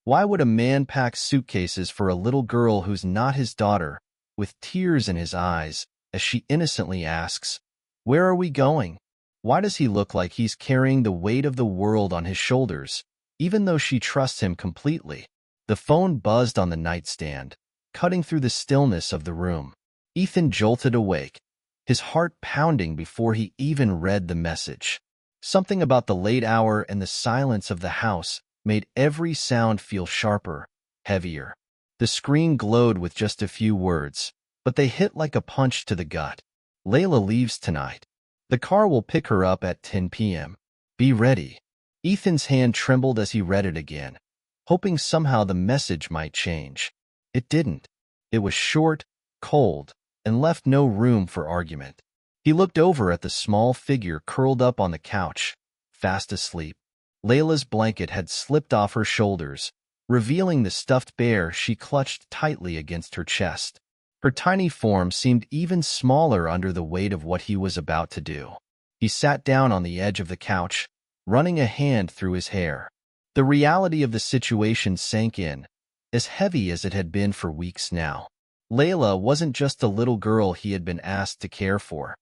Why would a man pack suitcases for a little girl who's not his daughter, with tears in his eyes, as she innocently asks, "Where are we going?" Why does he look like he's carrying the weight of the world on his shoulders, even though she trusts him completely? The phone buzzed on the nightstand, cutting through the stillness of the room. Ethan jolted awake, his heart pounding before he even read the message. Something about the late hour and the silence of the house made every sound feel sharper, heavier. The screen glowed with just a few words, but they hit like a punch to the gut. Layla leaves tonight. The car will pick her up at 10 p.m. Be ready. Ethan's hand trembled as he read it again, hoping somehow the message might change. It didn't. It was short, cold, and left no room for argument. He looked over at the small figure curled up on the couch, fast asleep. Layla's blanket had slipped off her shoulders, revealing the stuffed bear she clutched tightly against her chest. Her tiny form seemed even smaller under the weight of what he was about to do. He sat down on the edge of the couch, running a hand through his hair. The reality of the situation sank in, as heavy as it had been for weeks now. Layla wasn't just a little girl he had been asked to care for.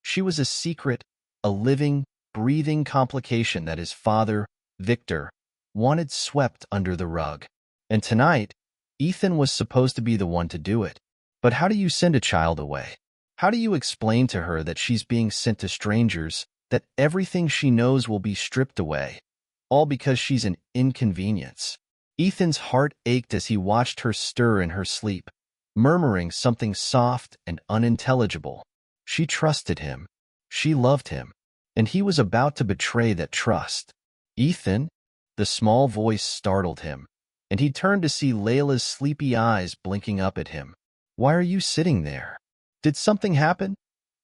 She was a secret, a living, breathing complication that his father, Victor, wanted swept under the rug. And tonight, Ethan was supposed to be the one to do it. But how do you send a child away? How do you explain to her that she's being sent to strangers, that everything she knows will be stripped away, all because she's an inconvenience? Ethan's heart ached as he watched her stir in her sleep, murmuring something soft and unintelligible. She trusted him. She loved him. And he was about to betray that trust. "Ethan?" The small voice startled him, and he turned to see Layla's sleepy eyes blinking up at him. "Why are you sitting there? Did something happen?"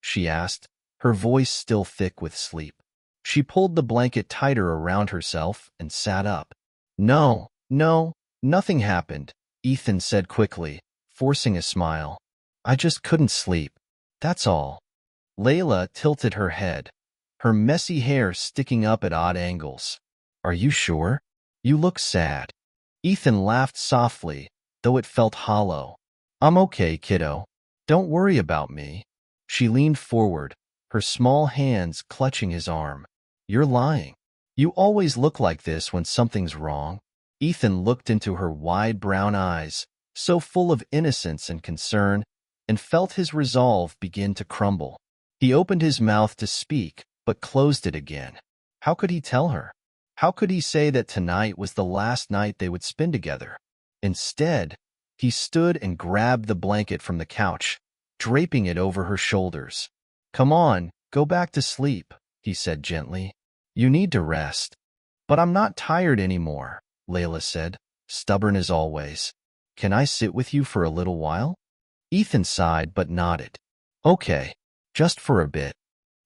she asked, her voice still thick with sleep. She pulled the blanket tighter around herself and sat up. No, nothing happened," Ethan said quickly, forcing a smile. "I just couldn't sleep. That's all." Layla tilted her head, her messy hair sticking up at odd angles. "Are you sure? You look sad." Ethan laughed softly, though it felt hollow. "I'm okay, kiddo. Don't worry about me." She leaned forward, her small hands clutching his arm. "You're lying. You always look like this when something's wrong." Ethan looked into her wide brown eyes, so full of innocence and concern, and felt his resolve begin to crumble. He opened his mouth to speak, but closed it again. How could he tell her? How could he say that tonight was the last night they would spend together? Instead, he stood and grabbed the blanket from the couch, draping it over her shoulders. "Come on, go back to sleep," he said gently. "You need to rest." "But I'm not tired anymore," Layla said, stubborn as always. "Can I sit with you for a little while?" Ethan sighed but nodded. "Okay, just for a bit."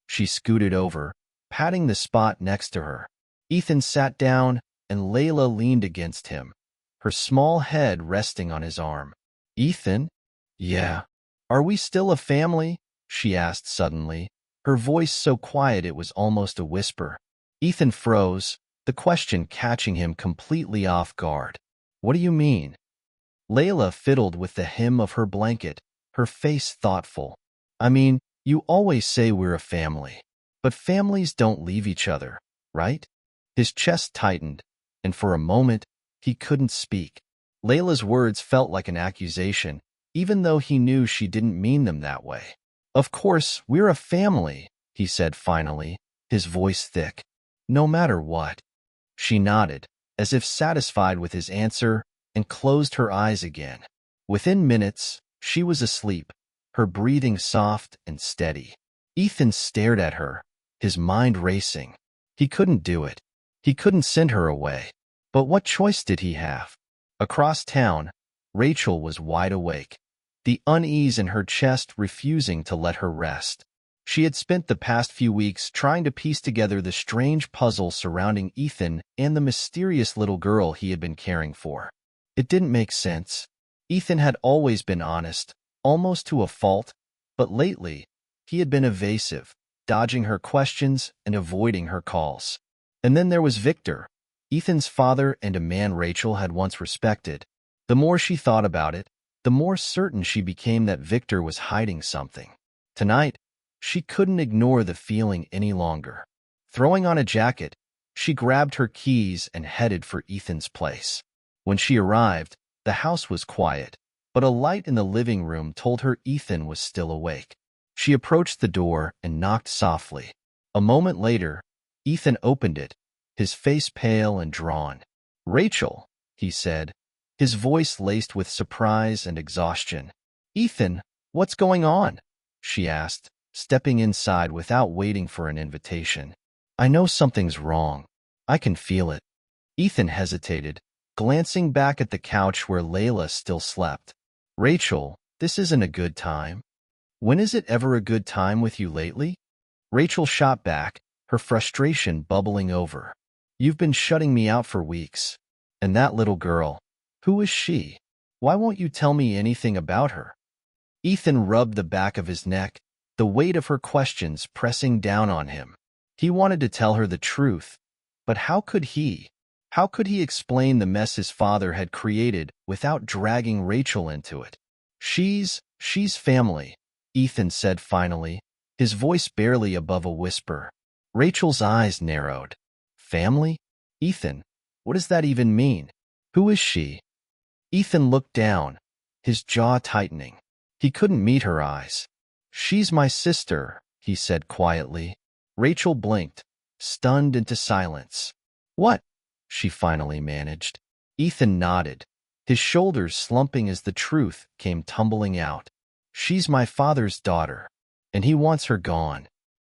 She scooted over, patting the spot next to her. Ethan sat down, and Layla leaned against him, her small head resting on his arm. "Ethan?" "Yeah." "Are we still a family?" she asked suddenly, her voice so quiet it was almost a whisper. Ethan froze, the question catching him completely off guard. "What do you mean?" Layla fiddled with the hem of her blanket, her face thoughtful. "I mean, you always say we're a family, but families don't leave each other, right?" His chest tightened, and for a moment, he couldn't speak. Layla's words felt like an accusation, even though he knew she didn't mean them that way. "Of course, we're a family," he said finally, his voice thick. "No matter what." She nodded, as if satisfied with his answer, and closed her eyes again. Within minutes, she was asleep, her breathing soft and steady. Ethan stared at her, his mind racing. He couldn't do it. He couldn't send her away. But what choice did he have? Across town, Rachel was wide awake, the unease in her chest refusing to let her rest. She had spent the past few weeks trying to piece together the strange puzzle surrounding Ethan and the mysterious little girl he had been caring for. It didn't make sense. Ethan had always been honest, almost to a fault, but lately, he had been evasive, dodging her questions and avoiding her calls. And then there was Victor. Ethan's father and a man Rachel had once respected. The more she thought about it, the more certain she became that Victor was hiding something. Tonight, she couldn't ignore the feeling any longer. Throwing on a jacket, she grabbed her keys and headed for Ethan's place. When she arrived, the house was quiet, but a light in the living room told her Ethan was still awake. She approached the door and knocked softly. A moment later, Ethan opened it, his face pale and drawn. "Rachel," he said, his voice laced with surprise and exhaustion. "Ethan, what's going on?" she asked, stepping inside without waiting for an invitation. "I know something's wrong. I can feel it." Ethan hesitated, glancing back at the couch where Layla still slept. "Rachel, this isn't a good time. When is it ever a good time with you lately?" Rachel shot back, her frustration bubbling over. "You've been shutting me out for weeks. And that little girl, who is she? Why won't you tell me anything about her?" Ethan rubbed the back of his neck, the weight of her questions pressing down on him. He wanted to tell her the truth, but how could he? How could he explain the mess his father had created without dragging Rachel into it? She's family," Ethan said finally, his voice barely above a whisper. Rachel's eyes narrowed. "Family? Ethan, what does that even mean? Who is she?" Ethan looked down, his jaw tightening. He couldn't meet her eyes. "She's my sister," he said quietly. Rachel blinked, stunned into silence. "What?" she finally managed. Ethan nodded, his shoulders slumping as the truth came tumbling out. "She's my father's daughter, and he wants her gone."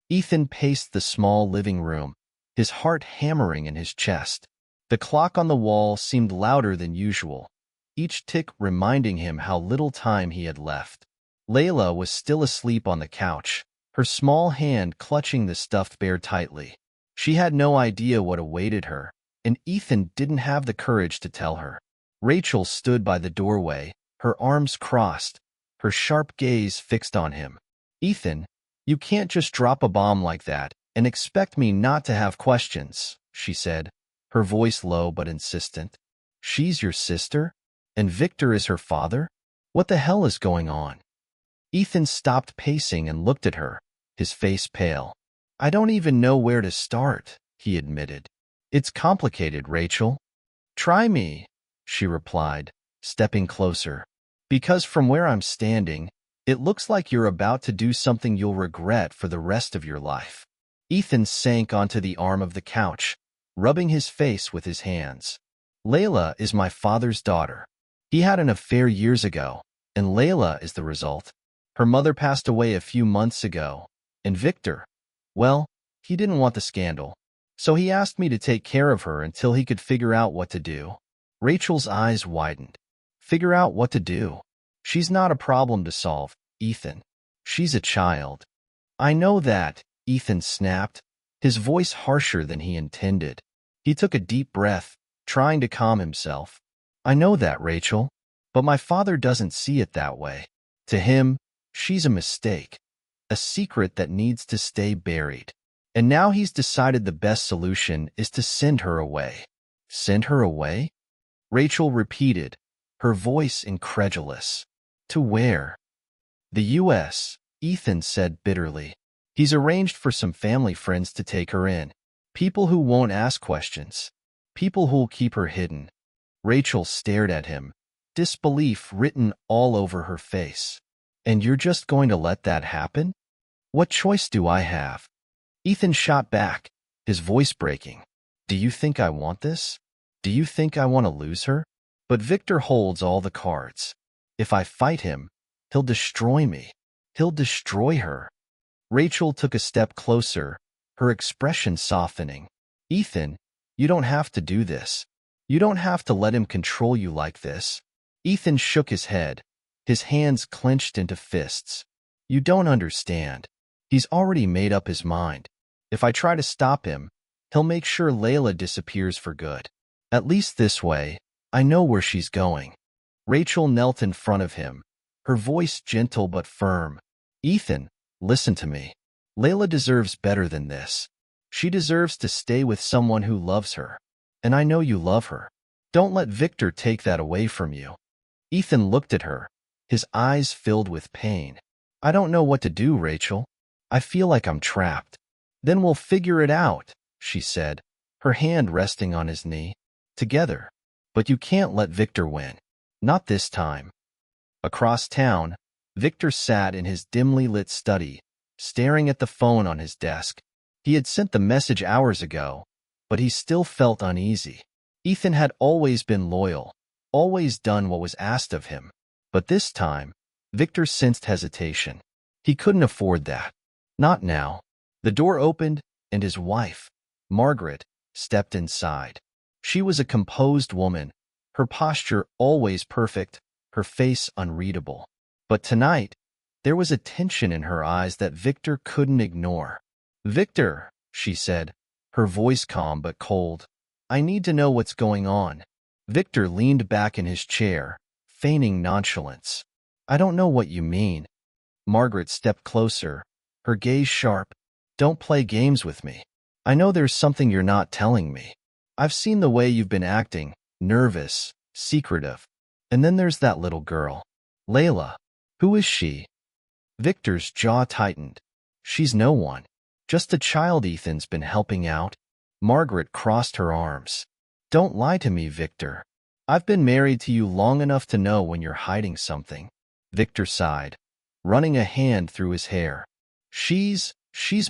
Ethan paced the small living room, his heart hammering in his chest. The clock on the wall seemed louder than usual, each tick reminding him how little time he had left. Layla was still asleep on the couch, her small hand clutching the stuffed bear tightly. She had no idea what awaited her, and Ethan didn't have the courage to tell her. Rachel stood by the doorway, her arms crossed, her sharp gaze fixed on him. "Ethan, you can't just drop a bomb like that and expect me not to have questions," she said, her voice low but insistent. "She's your sister? And Victor is her father? What the hell is going on?" Ethan stopped pacing and looked at her, his face pale. "I don't even know where to start," he admitted. "It's complicated, Rachel." "Try me," she replied, stepping closer. "Because from where I'm standing, it looks like you're about to do something you'll regret for the rest of your life." Ethan sank onto the arm of the couch, rubbing his face with his hands. "Layla is my father's daughter. He had an affair years ago, and Layla is the result. Her mother passed away a few months ago, and Victor, well, he didn't want the scandal, so he asked me to take care of her until he could figure out what to do." Rachel's eyes widened. "Figure out what to do? She's not a problem to solve, Ethan. She's a child." "I know that," Ethan snapped, his voice harsher than he intended. He took a deep breath, trying to calm himself. "I know that, Rachel, but my father doesn't see it that way. To him, she's a mistake, a secret that needs to stay buried. And now he's decided the best solution is to send her away." "Send her away?" Rachel repeated, her voice incredulous. "To where?" "The U.S., Ethan said bitterly. "He's arranged for some family friends to take her in. People who won't ask questions. People who'll keep her hidden." Rachel stared at him, disbelief written all over her face. "And you're just going to let that happen? What choice do I have?" Ethan shot back, his voice breaking. "Do you think I want this? Do you think I want to lose her? But Victor holds all the cards. If I fight him, he'll destroy me. He'll destroy her." Rachel took a step closer, her expression softening. "Ethan, you don't have to do this. You don't have to let him control you like this." Ethan shook his head, his hands clenched into fists. "You don't understand. He's already made up his mind. If I try to stop him, he'll make sure Layla disappears for good. At least this way, I know where she's going." Rachel knelt in front of him, her voice gentle but firm. "Ethan, listen to me. Layla deserves better than this. She deserves to stay with someone who loves her. and I know you love her. Don't let Victor take that away from you. Ethan looked at her, his eyes filled with pain. I don't know what to do, Rachel. I feel like I'm trapped. Then we'll figure it out, she said, her hand resting on his knee. Together. But you can't let Victor win. Not this time. Across town, Victor sat in his dimly lit study, staring at the phone on his desk. He had sent the message hours ago, but he still felt uneasy. Ethan had always been loyal, always done what was asked of him. But this time, Victor sensed hesitation. He couldn't afford that. Not now. The door opened, and his wife, Margaret, stepped inside. She was a composed woman, her posture always perfect, her face unreadable. But tonight, there was a tension in her eyes that Victor couldn't ignore. Victor, she said, her voice calm but cold. I need to know what's going on. Victor leaned back in his chair, feigning nonchalance. I don't know what you mean. Margaret stepped closer, her gaze sharp. Don't play games with me. I know there's something you're not telling me. I've seen the way you've been acting, nervous, secretive. And then there's that little girl. Layla. Who is she? Victor's jaw tightened. She's no one. Just a child Ethan's been helping out. Margaret crossed her arms. Don't lie to me, Victor. I've been married to you long enough to know when you're hiding something. Victor sighed, running a hand through his hair. She's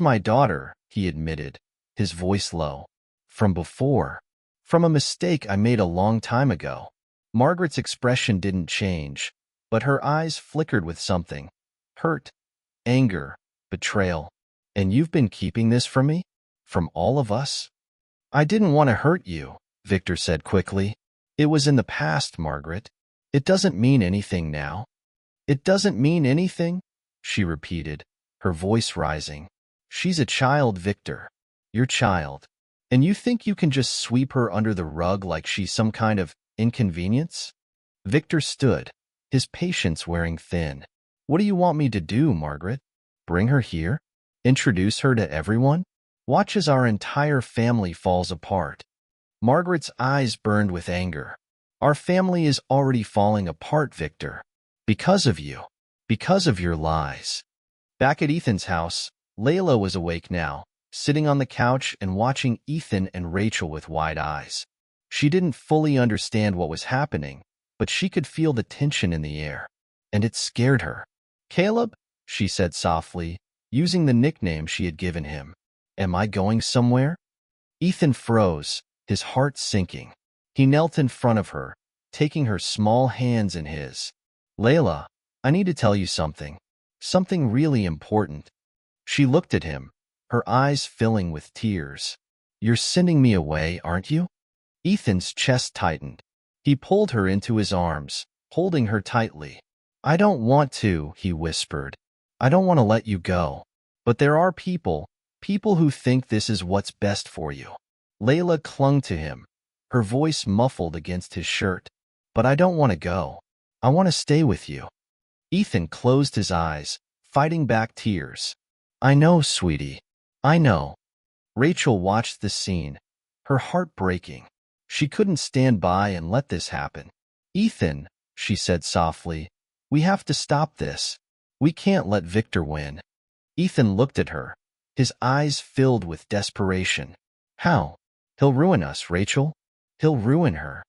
my daughter, he admitted, his voice low. From before. From a mistake I made a long time ago. Margaret's expression didn't change, but her eyes flickered with something. Hurt, anger, betrayal. And you've been keeping this from me? From all of us? I didn't want to hurt you, Victor said quickly. It was in the past, Margaret. It doesn't mean anything now. It doesn't mean anything? She repeated, her voice rising. She's a child, Victor. Your child. And you think you can just sweep her under the rug like she's some kind of inconvenience? Victor stood, his patience wearing thin. What do you want me to do, Margaret? Bring her here? Introduce her to everyone? Watch as our entire family falls apart. Margaret's eyes burned with anger. Our family is already falling apart, Victor. Because of you. Because of your lies. Back at Ethan's house, Layla was awake now, sitting on the couch and watching Ethan and Rachel with wide eyes. She didn't fully understand what was happening, but she could feel the tension in the air, and it scared her. Caleb, she said softly, using the nickname she had given him. Am I going somewhere? Ethan froze, his heart sinking. He knelt in front of her, taking her small hands in his. Layla, I need to tell you something. Something really important. She looked at him, her eyes filling with tears. You're sending me away, aren't you? Ethan's chest tightened. He pulled her into his arms, holding her tightly. I don't want to, he whispered. I don't want to let you go. But there are people who think this is what's best for you. Layla clung to him, her voice muffled against his shirt. But I don't want to go. I want to stay with you. Ethan closed his eyes, fighting back tears. I know, sweetie. I know. Rachel watched the scene, her heart breaking. She couldn't stand by and let this happen. Ethan, she said softly, we have to stop this. We can't let Victor win. Ethan looked at her, his eyes filled with desperation. How? He'll ruin us, Rachel. He'll ruin her.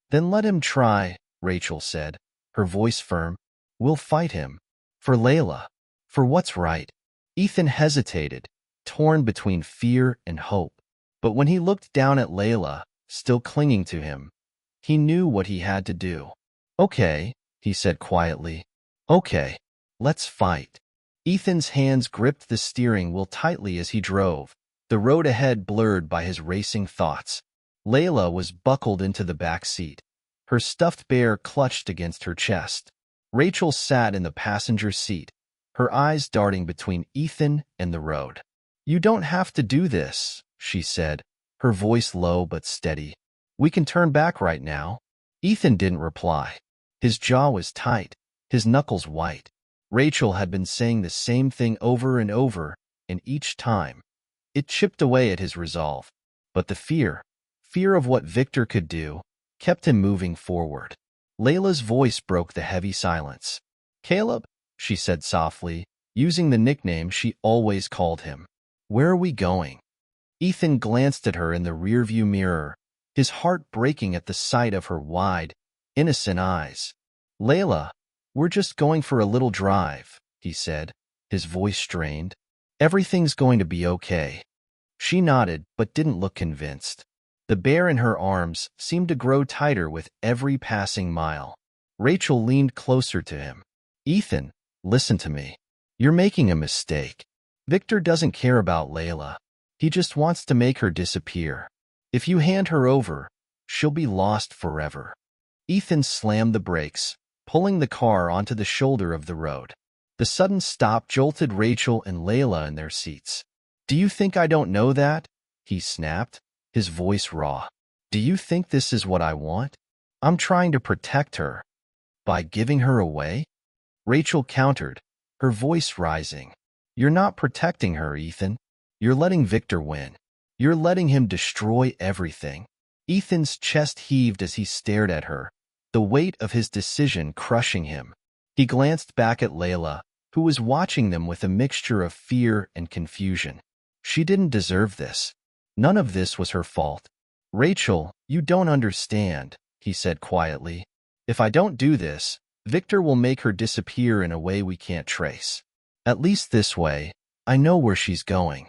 Then let him try, Rachel said, her voice firm. We'll fight him. For Layla. For what's right. Ethan hesitated, torn between fear and hope. But when he looked down at Layla, still clinging to him, he knew what he had to do. Okay, he said quietly. Okay, let's fight. Ethan's hands gripped the steering wheel tightly as he drove, the road ahead blurred by his racing thoughts. Layla was buckled into the back seat, her stuffed bear clutched against her chest. Rachel sat in the passenger seat, her eyes darting between Ethan and the road. You don't have to do this, she said, her voice low but steady. We can turn back right now. Ethan didn't reply. His jaw was tight, his knuckles white. Rachel had been saying the same thing over and over, and each time, it chipped away at his resolve. But the fear Fear of what Victor could do kept him moving forward. Layla's voice broke the heavy silence. "Caleb," she said softly, using the nickname she always called him. "Where are we going?" Ethan glanced at her in the rearview mirror, his heart breaking at the sight of her wide, innocent eyes. "Layla, we're just going for a little drive," he said, his voice strained. "Everything's going to be okay." She nodded, but didn't look convinced. The bear in her arms seemed to grow tighter with every passing mile. Rachel leaned closer to him. "Ethan, listen to me. You're making a mistake. Victor doesn't care about Layla. He just wants to make her disappear. If you hand her over, she'll be lost forever." Ethan slammed the brakes, pulling the car onto the shoulder of the road. The sudden stop jolted Rachel and Layla in their seats. "Do you think I don't know that?" he snapped, his voice raw. "Do you think this is what I want? I'm trying to protect her. By giving her away?" Rachel countered, her voice rising. "You're not protecting her, Ethan. You're letting Victor win. You're letting him destroy everything." Ethan's chest heaved as he stared at her, the weight of his decision crushing him. He glanced back at Layla, who was watching them with a mixture of fear and confusion. She didn't deserve this. None of this was her fault. "Rachel, you don't understand," he said quietly. "If I don't do this, Victor will make her disappear in a way we can't trace. At least this way, I know where she's going."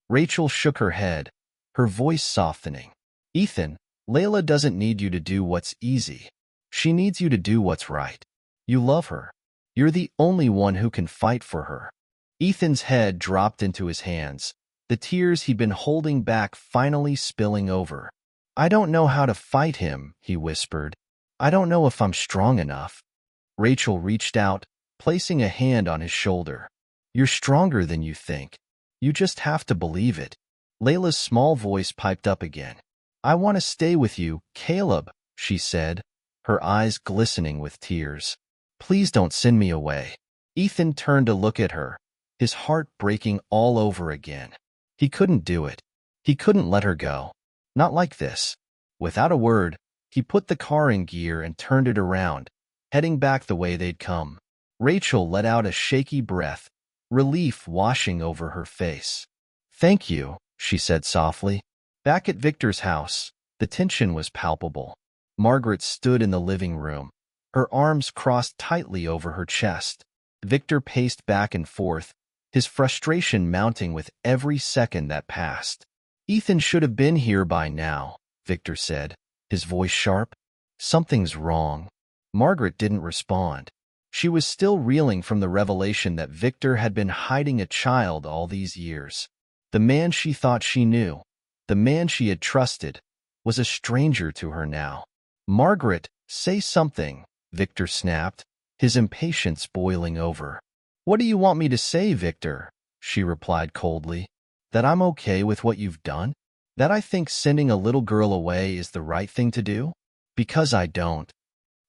Rachel shook her head, her voice softening. "Ethan, Layla doesn't need you to do what's easy. She needs you to do what's right. You love her. You're the only one who can fight for her." Ethan's head dropped into his hands, the tears he'd been holding back finally spilling over. "I don't know how to fight him," he whispered. "I don't know if I'm strong enough." Rachel reached out, placing a hand on his shoulder. "You're stronger than you think. You just have to believe it." Layla's small voice piped up again. "I want to stay with you, Caleb," she said, her eyes glistening with tears. "Please don't send me away." Ethan turned to look at her, his heart breaking all over again. He couldn't do it. He couldn't let her go. Not like this. Without a word, he put the car in gear and turned it around, heading back the way they'd come. Rachel let out a shaky breath, relief washing over her face. "Thank you," she said softly. Back at Victor's house, the tension was palpable. Margaret stood in the living room, her arms crossed tightly over her chest. Victor paced back and forth, his frustration mounting with every second that passed. "Ethan should have been here by now," Victor said, his voice sharp. "Something's wrong." Margaret didn't respond. She was still reeling from the revelation that Victor had been hiding a child all these years. The man she thought she knew, the man she had trusted, was a stranger to her now. "Margaret, say something," Victor snapped, his impatience boiling over. "What do you want me to say, Victor?" she replied coldly. "That I'm okay with what you've done? That I think sending a little girl away is the right thing to do? Because I don't."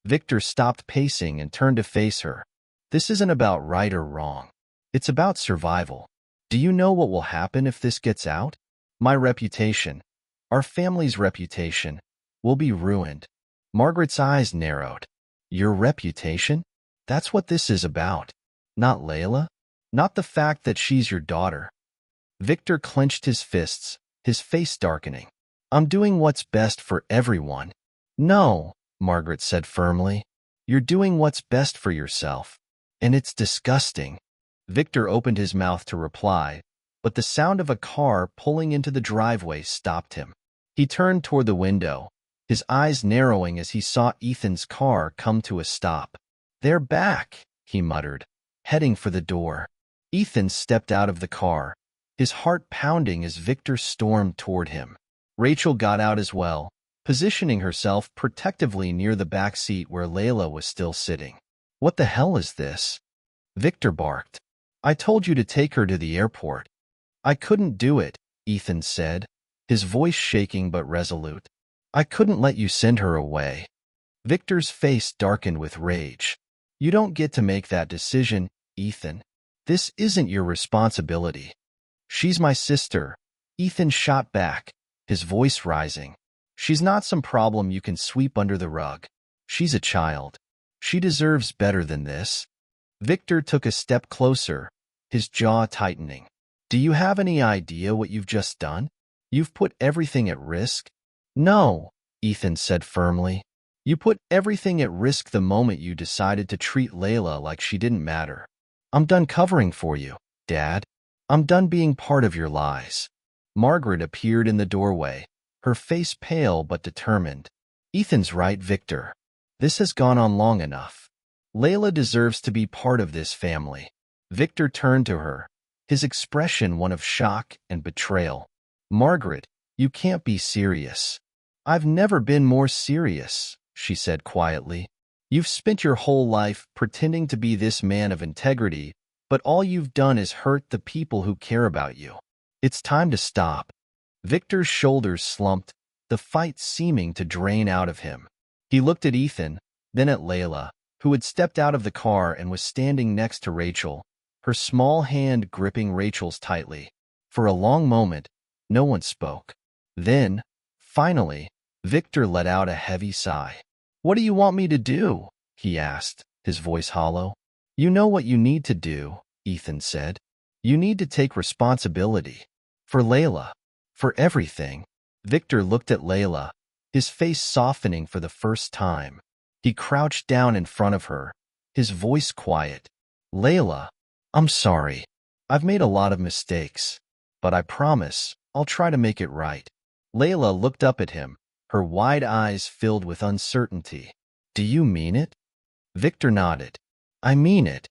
Victor stopped pacing and turned to face her. "This isn't about right or wrong. It's about survival. Do you know what will happen if this gets out? My reputation, our family's reputation, will be ruined." Margaret's eyes narrowed. "Your reputation? That's what this is about. Not Layla? Not the fact that she's your daughter." Victor clenched his fists, his face darkening. "I'm doing what's best for everyone." "No," Margaret said firmly. "You're doing what's best for yourself. And it's disgusting." Victor opened his mouth to reply, but the sound of a car pulling into the driveway stopped him. He turned toward the window, his eyes narrowing as he saw Ethan's car come to a stop. "They're back," he muttered, heading for the door. Ethan stepped out of the car, his heart pounding as Victor stormed toward him. Rachel got out as well, positioning herself protectively near the back seat where Layla was still sitting. "What the hell is this?" Victor barked. "I told you to take her to the airport." "I couldn't do it," Ethan said, his voice shaking but resolute. "I couldn't let you send her away." Victor's face darkened with rage. "You don't get to make that decision, Ethan. This isn't your responsibility." "She's my sister," Ethan shot back, his voice rising. She's not some problem you can sweep under the rug. She's a child. She deserves better than this. Victor took a step closer, his jaw tightening. Do you have any idea what you've just done? You've put everything at risk. No, Ethan said firmly. You put everything at risk the moment you decided to treat Layla like she didn't matter. I'm done covering for you, Dad. I'm done being part of your lies. Margaret appeared in the doorway, her face pale but determined. Ethan's right, Victor. This has gone on long enough. Layla deserves to be part of this family. Victor turned to her, his expression one of shock and betrayal. Margaret, you can't be serious. I've never been more serious, she said quietly. You've spent your whole life pretending to be this man of integrity, but all you've done is hurt the people who care about you. It's time to stop. Victor's shoulders slumped, the fight seeming to drain out of him. He looked at Ethan, then at Layla, who had stepped out of the car and was standing next to Rachel, her small hand gripping Rachel's tightly. For a long moment, no one spoke. Then, finally, Victor let out a heavy sigh. What do you want me to do? He asked, his voice hollow. You know what you need to do, Ethan said. You need to take responsibility. For Layla. For everything. Victor looked at Layla, his face softening for the first time. He crouched down in front of her, his voice quiet. Layla, I'm sorry. I've made a lot of mistakes, but I promise I'll try to make it right. Layla looked up at him, her wide eyes filled with uncertainty. Do you mean it? Victor nodded. I mean it.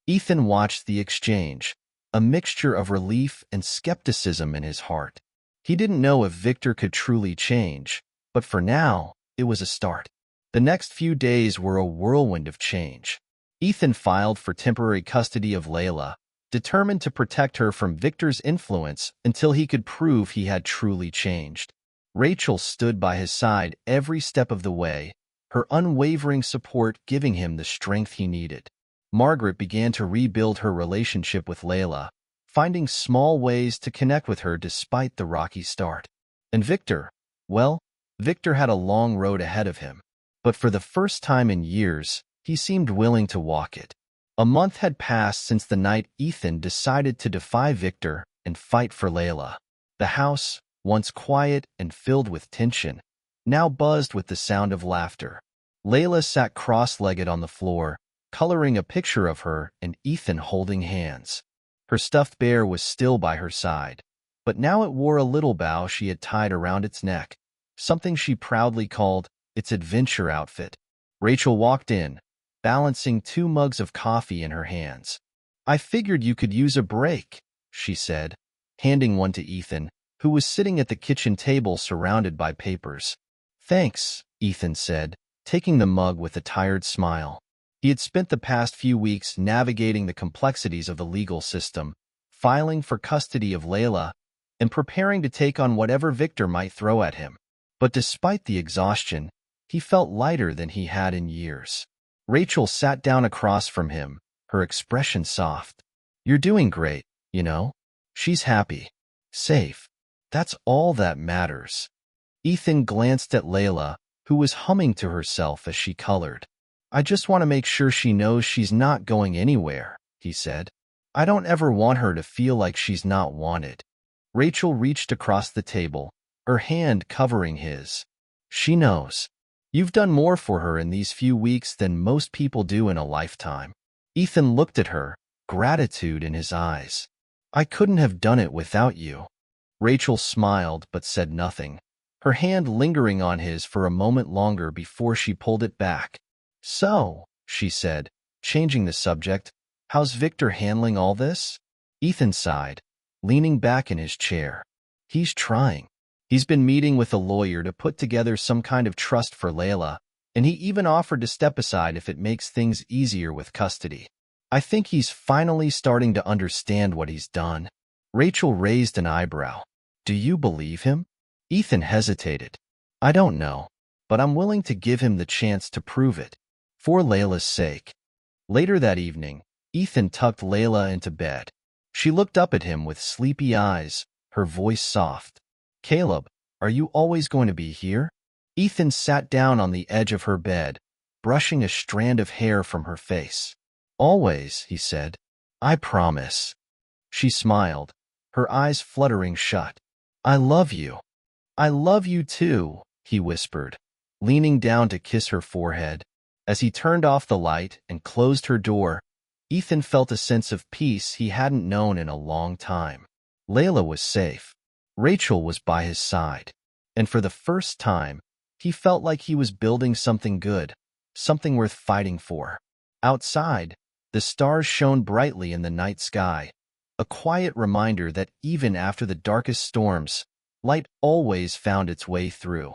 Ethan watched the exchange, a mixture of relief and skepticism in his heart. He didn't know if Victor could truly change, but for now, it was a start. The next few days were a whirlwind of change. Ethan filed for temporary custody of Layla, determined to protect her from Victor's influence until he could prove he had truly changed. Rachel stood by his side every step of the way, her unwavering support giving him the strength he needed. Margaret began to rebuild her relationship with Layla, finding small ways to connect with her despite the rocky start. And Victor, well, Victor had a long road ahead of him. But for the first time in years, he seemed willing to walk it. A month had passed since the night Ethan decided to defy Victor and fight for Layla. The house, once quiet and filled with tension, now buzzed with the sound of laughter. Layla sat cross-legged on the floor, coloring a picture of her and Ethan holding hands. Her stuffed bear was still by her side, but now it wore a little bow she had tied around its neck, something she proudly called its adventure outfit. Rachel walked in, balancing 2 mugs of coffee in her hands. I figured you could use a break, she said, handing one to Ethan, who was sitting at the kitchen table surrounded by papers. Thanks, Ethan said, taking the mug with a tired smile. He had spent the past few weeks navigating the complexities of the legal system, filing for custody of Layla, and preparing to take on whatever Victor might throw at him. But despite the exhaustion, he felt lighter than he had in years. Rachel sat down across from him, her expression soft. You're doing great, you know? She's happy. Safe. That's all that matters. Ethan glanced at Layla, who was humming to herself as she colored. I just want to make sure she knows she's not going anywhere, he said. I don't ever want her to feel like she's not wanted. Rachel reached across the table, her hand covering his. She knows. You've done more for her in these few weeks than most people do in a lifetime. Ethan looked at her, gratitude in his eyes. I couldn't have done it without you. Rachel smiled but said nothing, her hand lingering on his for a moment longer before she pulled it back. So, she said, changing the subject, how's Victor handling all this? Ethan sighed, leaning back in his chair. He's trying. He's been meeting with a lawyer to put together some kind of trust for Layla, and he even offered to step aside if it makes things easier with custody. I think he's finally starting to understand what he's done. Rachel raised an eyebrow. Do you believe him? Ethan hesitated. I don't know, but I'm willing to give him the chance to prove it. For Layla's sake. Later that evening, Ethan tucked Layla into bed. She looked up at him with sleepy eyes, her voice soft. Caleb, are you always going to be here? Ethan sat down on the edge of her bed, brushing a strand of hair from her face. "Always," he said. "I promise." She smiled, her eyes fluttering shut. "I love you." "I love you too," he whispered, leaning down to kiss her forehead. As he turned off the light and closed her door, Ethan felt a sense of peace he hadn't known in a long time. Layla was safe. Rachel was by his side. And for the first time, he felt like he was building something good, something worth fighting for. Outside, the stars shone brightly in the night sky, a quiet reminder that even after the darkest storms, light always found its way through.